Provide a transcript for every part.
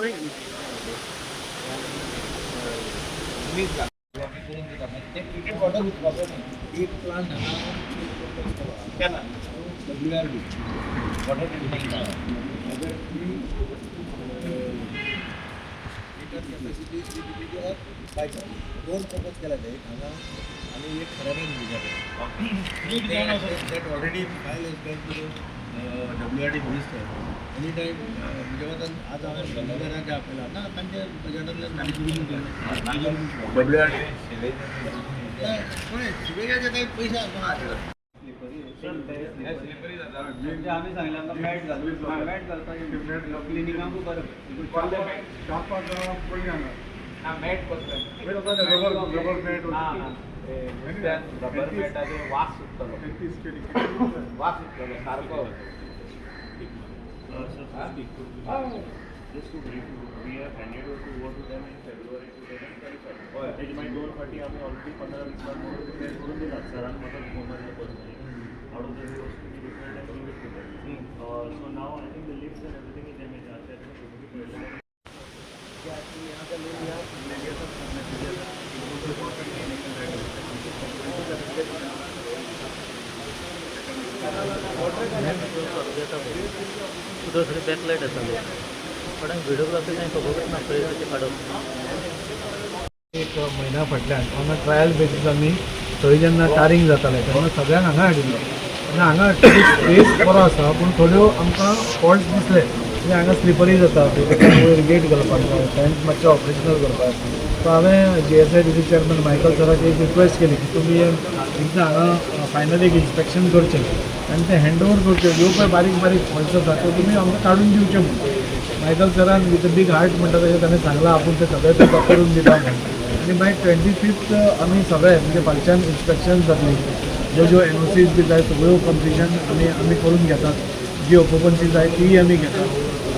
दोन प्रपोज केला जाईल आणि एक खराबच that already file is been to WRD minister any time जेव्हा आज हांवें बंदराच्या आपल्याला ना तांच्या बजेटांतल्यान WRD शिवेगाचे काही पैसे आम्ही सांगले आमकां मॅट घालून मॅट घालपाक क्लिनिकांकूय बरें मॅट रबर मॅट मॅटाचे वास सुटतलो सारको Just to brief you, we have handed over to them in February 2025. त्याची मागीर 2 फाटी आमी ऑलरेडी 15-20 लाख मोर प्रिपेर करून दिला सरान म्हाका mobile personally out of the was to be repaired and reprepared so now I think the lifts and everything is damage are that तुम्ही पहिले यहाँ का लोग यहाँ उदर थोडी बॅकलाईट आसली पण व्हिडिओग्राफी काही खबर ना पळय काडप एक म्हयन्या फाटल्यान हांगा ट्रायल बेसिसांनी थंय जेन्ना टारींग जातालें तेन्ना सगळ्यांक हांगा हाडिल्लो आनी हांगा स्पेस बरो आसा पूण थोड्यो आमकां फॉल्ट्स दिसले म्हणजे हांगा स्लिपरी जाता वयर गेट घालपाक जाय टँक मातशें ऑपरेशनल करपाक सो हांवें GSIDC चेअरमॅन मायकल सराक एक रिक्वेस्ट केली की तुमी एकदां हांगा फायनल एक इन्स्पेक्शन करचें आनी तें हँड ओवर करचें ह्यो पळय बारीक बारीक फॉल्ट्स आसा त्यो तुमी आमकां काडून दिवचे म्हणून मायकल सरान विथ बीग हार्ट म्हणटा तशें ताणें सांगलां आपूण तें सगळें तुका करून दिता म्हणून आनी मागीर 25th आमी सगळे म्हणजे फालच्यान इन्स्पेक्शन जातली ज्यो NOCs बी जाय सगळ्यो कंप्लिशन आमी करून घेतात जी ऑक्युपन्सी जाय तीय आमी घेतात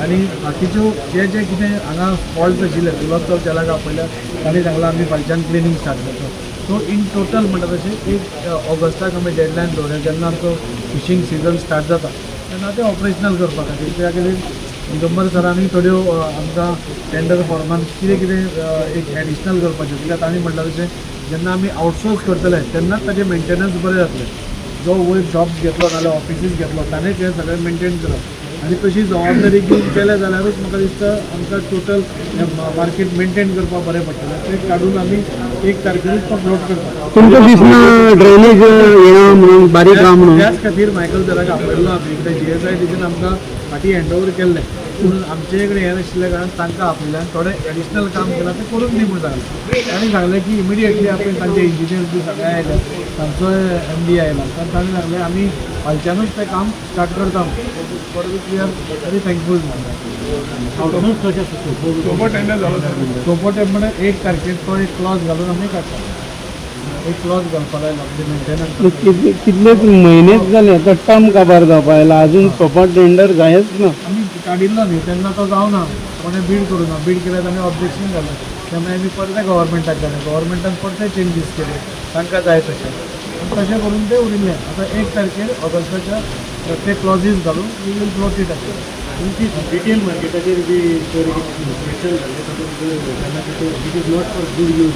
आनी बाकीच्यो जे कितें हांगा फॉल्ट्स आशिल्ले गुलाबचौक चेलाक आपयल्या ताणें सांगलां आमी फालच्यान क्लिनींग स्टार्ट करता सो इन टोटल म्हणटा तशें 1 ऑगस्टाक आमी डेडलायन दवरल्या जेन्ना आमचो फिशींग सिजन स्टार्ट जाता तेन्ना तें ऑपरेशनल करपा खातीर त्या खातीर दिगंबर सरांनी थोड्यो आमकां टेंडर फॉर्मान कितें कितें एक एडिशनल करपाचें कित्याक तांणी म्हणलां तशें जेन्ना आमी आउटसोर्स करतले तेन्नाच ताजें मेंटेनन्स बरें जातलें जो वयर जॉब्स घेतलो नाजाल्यार ऑफिसीस घेतलो ताणेंच हें सगळें मेंटेन करप आनी तशी जबाबदारी घेवन केलें जाल्यारूच म्हाका दिसता आमकां टोटल मार्केट मेंटेन करपाक बरें पडटलें तें काडून आमी 1 तारखेरूच तो फ्लोट करता तुमकां दिसना ड्रेनेज येना म्हणून बारीक आहा म्हणून त्याच खातीर मायकल सराक आपयल्लो आमी कित्याक GSIDCन आमकां फाटीं हँडओवर केल्लें पूण आमचे कडेन हें नाशिल्ल्या कारणान तांकां आपयल्यान थोडें एडिशनल काम केलां तें करून दी म्हणून सांगलें ताणें सांगलें की इमिडिएटली आपण तांचे इंजिनियर्स बी सगळे आयले तांचो MD आयला तर ताणें सांगलें आमी फालच्यानूच तें काम स्टार्ट करता for which we are very thankful सोपो टेंपणे 1 तारखेक तो एक क्लॉज घालून आमी काडटा एक क्लॉज घालपाक लायला म्हणजे मेंटेनन्स कितलेच म्हयनेच जाले आतां टर्म काबार जावपा आयला अजून प्रॉपर टेंडर जायच ना आमी काडिल्लो न्ही तेन्ना तो जावना कोणें बीड करूं ना बीड केल्यार ताणें ऑब्जेक्शन घालें तेन्ना आमी परते गव्हर्मेंटाक घालें गव्हर्मेंटान परते चेंजीस केले तांकां जाय तशें तशें करून तें उरिल्लें आतां 1 तारखेर ऑगस्टाच्या प्रत्येक क्लॉजीस घालून we will float it up तुमची रिटेल मार्केटाचेर बी इन्स्पेक्शन जालें तेन्ना it is not for good use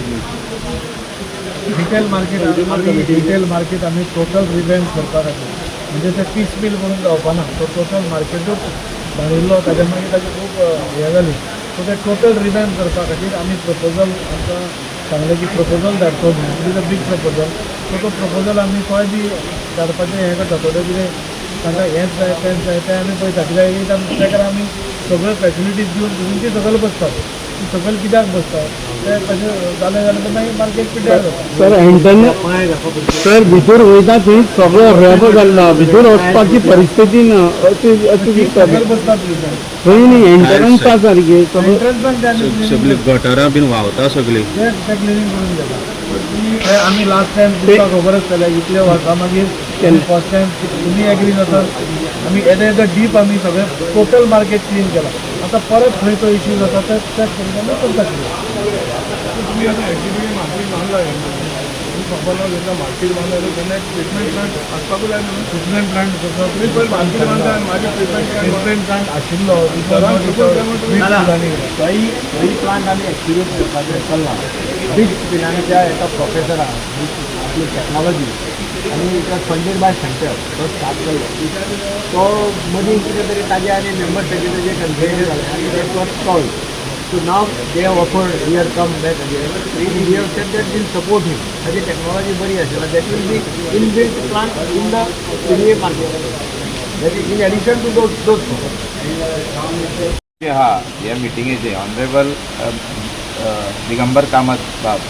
retail market आमी टोटल रिवॅम्प करपा खातीर म्हणजे ते पीस बील करून जावपाना तो टोटल मार्केटूच बांदिल्लो ताच्या मागीर ताची खूब हें जाली सो ते टोटल रिवॅम्प करपा खातीर आमी प्रपोजल आमकां सांगलें की प्रपोजल धाडचो म्हणून it is a big proposal so तो प्रपोजल आमी खंय बी धाडपाचें हें करता थोडें कितें तांकां हेंच जाय तेंच जाय तें आमी पळयता कित्याक ताका आमी सगळ्यो फॅसिलिटीज दिवन तुमी ती सकयल बसतात सकयल कित्याक बसता तें तशें जालें जाल्यार ते मागीर मार्केट पिड्ड्यार जाता सर भितर वयता थंय सगळो रेबो जाल्लो भितर वचपाची परिस्थिती ना अशें दिसता सकयल बसतात थंय न्ही एंट्रन्सा सारकी सगळी गटारां बीन व्हांवता सगळी ते क्लिनींग करून घेता आमी लास्ट टायम तुमकां खबर आसतलें इतले वर्सां मागीर फर्स्ट टायम तुमी एग्री जातात आमी येदे डीप आमी सगळें टोटल मार्केट क्लीन केला आतां परत खंय तो इश्यू जाता ते चॅक करून आमी करता बाबाला जेन्ना मार्केट बांदलो तेन्ना एक ट्रिटमेंट प्लांट आसपाकूच जाय न्हू. ट्रिटमेंट प्लांट कसो तुमी पयलीं मार्केट बांदता आनी मागीर ट्रिटमेंट प्लांट आशिल्लो थंय प्लांट आमी एक्टिवेट करपाचें चल्ला बीग पिनाच्या एका प्रोफेसरान आपली टॅक्नॉलॉजी आनी it was funded by centre तो स्टार्ट केल्लो. तो मदीं कितें तरी ताजे आनी मेंबर सेक्रेटरीचे कन्फ्युजन जालें आनी that was solve. So now they have offered here come back again. We have said that we'll support him. ताजी टेक्नॉलॉजी बरी आसा that will be inbuilt plant in the PVA market. That is in addition to those हा ह्या मिटिंगेचे honourable Digambar Kamat बाब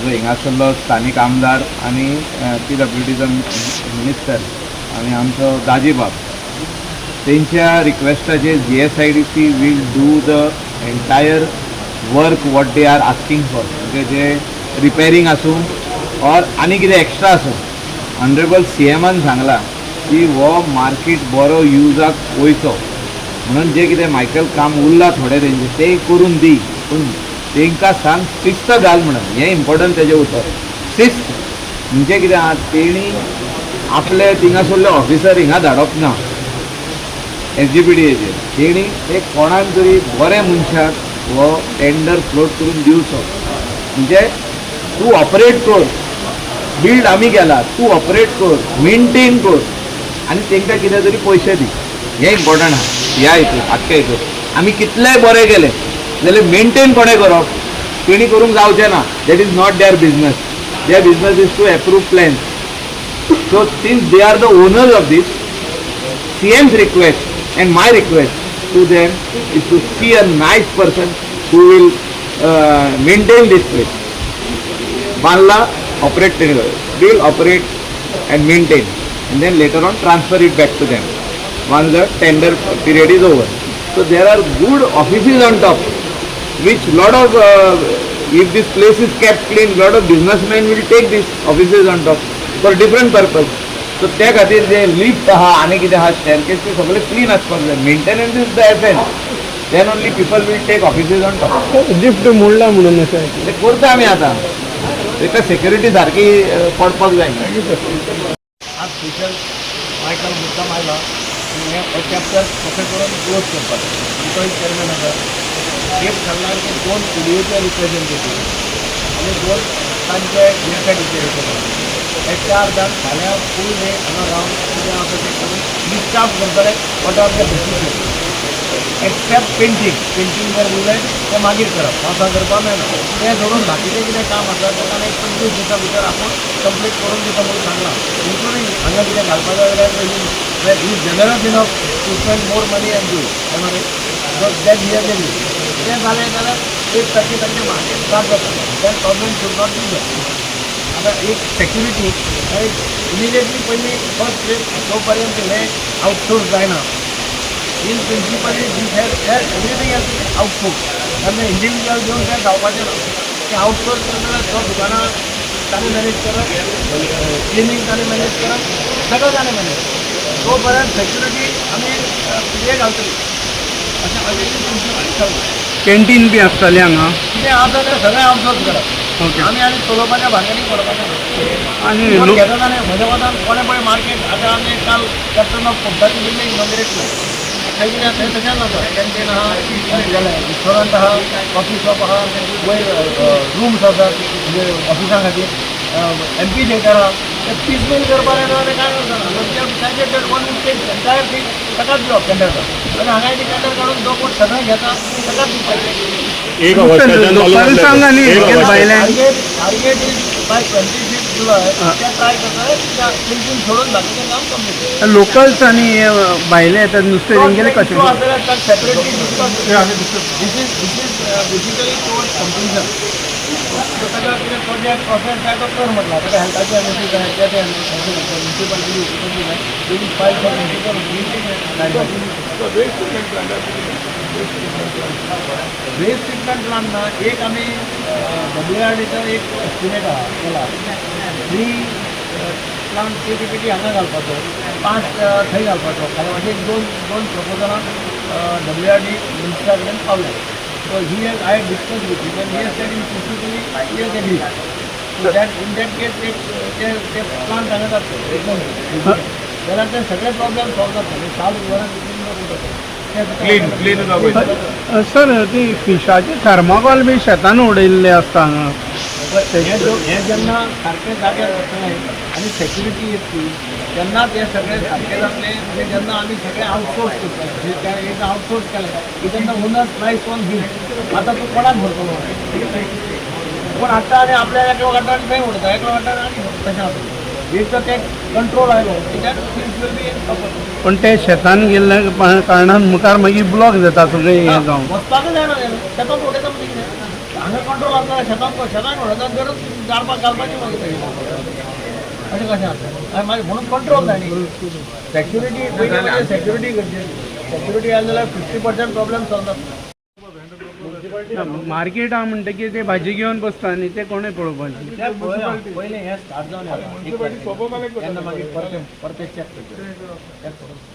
जो हिंगासरलो स्थानीक आमदार आनी PWDचो minister आनी आमचो दाजी बाब तेंच्या रिक्वेस्टाचेर GSIDC will do the entire work what they are asking for. म्हणजे जे रिपेरिंग आसूं ऑर आनी कितें एक्स्ट्रा आसूं ऑनरेबल CMन सांगला की हो मार्केट बरो युजाक वयचो म्हणून जे कितें मायकल काम उरला थोडे तेंचे ते करून दी पूण तेंकां सांग शिस्त घाल म्हणून. हें इम्पॉर्टंट तेजें उतर शिस्त. म्हणजे कितें आहा तेणी आपले थिंगासरले ऑफिसर हिंगा धाडप ना SGPDAचेर. तेणी एक कोणाक तरी बऱ्या मनशाक हो टेंडर फ्लोट करून दिवचो. म्हणजे तूं ऑपरेट कर, बिल्ड आमी केला, तूं ऑपरेट कर, मेंटेन कर आनी तेंकां कितें तरी पयशे दी. हें इम्पॉर्टंट आहा ह्या हितून आख्या हितून. आमी कितलेय बरें केले जाल्यार मेंटेन कोणें करप तेणी करूंक जावचें ना. That is not their business. Their business is to approve plans. So since they are the owners of this, CM's request and my request to them is to see a nice person who will maintain this place. Banla operate, will operate and maintain, and then later on transfer it back to them once the tender period is over. So there are good offices on top, which lot of if this place is kept clean, lot of businessmen will take these offices on top for different purpose. So त्या खातीर जे lift आहा आनी कितें आहा staircase ते सगळे clean आसपाक जाय. Maintenance is the essence. Then only people will take offices on top. Lift मोडला म्हणून अशें ते करता आमी आतां. तेका सेक्युरिटी सारकी पडपाक जाय. आज स्पेशल मायकल मुद्दाम आयला की हे चॅप्टर प्रोफेसरान क्लोज करपाक. तो चेअरमॅन आसा एक सांगला की 2 PDAचे रिप्रेझेंटेटीव आनी 2 तांचे GSIDCचे रिप्रेझेंटेटीव हे 4 जाण फाल्यां फूल डे हांगा रावन कितें आसा तें करून डिस्चार्ज करतले what are the basis except painting जर उरलें तें मागीर करप. पावसा करपाक मेळना. तें सोडून बाकीचें कितें काम आसा तें ताणें 25 दिसां भितर आपूण कंप्लीट करून दिता म्हणून सांगलां. इन्क्लुडींग हांगा कितें घालपाक जाय जाल्यार he generous enough to spend more money and do so that here they डी. तें जालें जाल्यार 1% तांचें मार्केट स्टार्ट जाता. That government should not do that. आता एक सेक्युरिटी इमिडिएटली पयलीं फर्स्ट प्लेस जोपर्यंत हे आउटसोर्स जायना in principally this here everything has outsource. तेन्ना इंडिविज्युअल घेवन तें जावपाचें ना. तें आउटसोर्स करता तो दुकानां ताणें मॅनेज करप, क्लिनींग ताणें मॅनेज करप, सगळं ताणें मॅनेज करप. तो पर्यंत सेक्युरिटी आमी हे घालतली अशें प्रिंसिपली ठरवलें. कॅन्टीन बी आसतालें हांगा कितें आसा तें सगळें आउटसोर्स करप. ओके. आमी आनी चलोवपाच्या भानगडीक पडपाचें आनी ना. घेता जाल्यार म्हज्या मतान कोणें पळय मार्केट आतां आमी काल कॅप्टन ऑफ पंपाची बिल्डींग इनॉग्रेट केलें. थंय कितें थंय तशें जाता. कॅन्टीन आहा, रेस्टॉरंट आहा, कॉफी शॉप आहा, वयर रूम्स आसात म्हणजे ऑफिसां खातीर, MP थिएटर आहा. ते पीसमेल करपाक येता तें कांय करता. त्या वन टेक एंटायर थींग ताकाच दिवप टेंडर. आनी हांगा ती टेंडर काडून जो कोण सगळें घेता ताकाच दिवपाचें. लोकांनी सांग आनी भायल्यान टार्गेट इज बाय 25 जुलय त्या ट्राय करता त्या क्लिनिंग सोडून बाकीचें काम कंप्लीट. लोकल्स आनी भायले येतात नुस्तें तेंगेलें कशें separately this is basically towards completion. ताका कितें प्रोजेक्ट प्रोसेस जाय तो कर म्हटला. ताका हेल्थाची एनओसी जाय ते म्युनिसिपालिटी जाय file for waste treatment plant ना. एक आमी WRDचो एक एस्टिमेट आहा केला 3 प्लांट PPT हांगा घालपाचो, 5 थंय घालपाचो. फाल्यां अशें एक दोन प्रपोजलां WRD मिनिस्टरा कडेन पावल्या. So he has, I had discussed with him and he has said in principle he has agreed. In that case ते प्लांट सांगत असतो जाल्यार ते सगळे प्रॉब्लेम सॉल्व जातले सावथ गोवन सर ती फिशाचे थर्माकोल बी शेतान उडयल्ले आसता हांगा हे जेन्ना सारके जाग्यार वतले आनी सेक्युरिटी येतली तेन्ना ते सगळे सारके जातले आनी जेन्ना आमी सगळे आउटसोर्स करता एक आउटसोर्स केलें की तेन्ना ओनर्स प्रायस ऑन हीट आतां तूं कोणाक भरतलो कोण हाडटा आनी आपल्या एकलो काडटा आनी थंय उडयता एकलो काडटा आनी तशें आसता वीथ ते कंट्रोल आयलो कित्याक थिंग्स वील बी पण ते शेतान गेल्ल्या कारणान मुखार मागीर ब्लॉक जाता सगळे हे जावन वचपाकूच जायना शेतांत उडयता म्हणजे कितें हांगा कंट्रोल आसता शेतांत उडयता गरज घालपाची मागीर अशें कशें आसता मागीर म्हणून कंट्रोल जाय न्ही सेक्युरिटी पयलीं म्हणजे सेक्युरिटी गरजेची सेक्युरिटी आयली जाल्यार 50% प्रॉब्लेम सॉल्व जाता मार्केट हा म्हणटकीर ते भाजी घेवन बसता आनी ते कोणें पळोवपाचें पयलें हें स्टार्ट जावन तेन्ना मागीर परते चॅक करता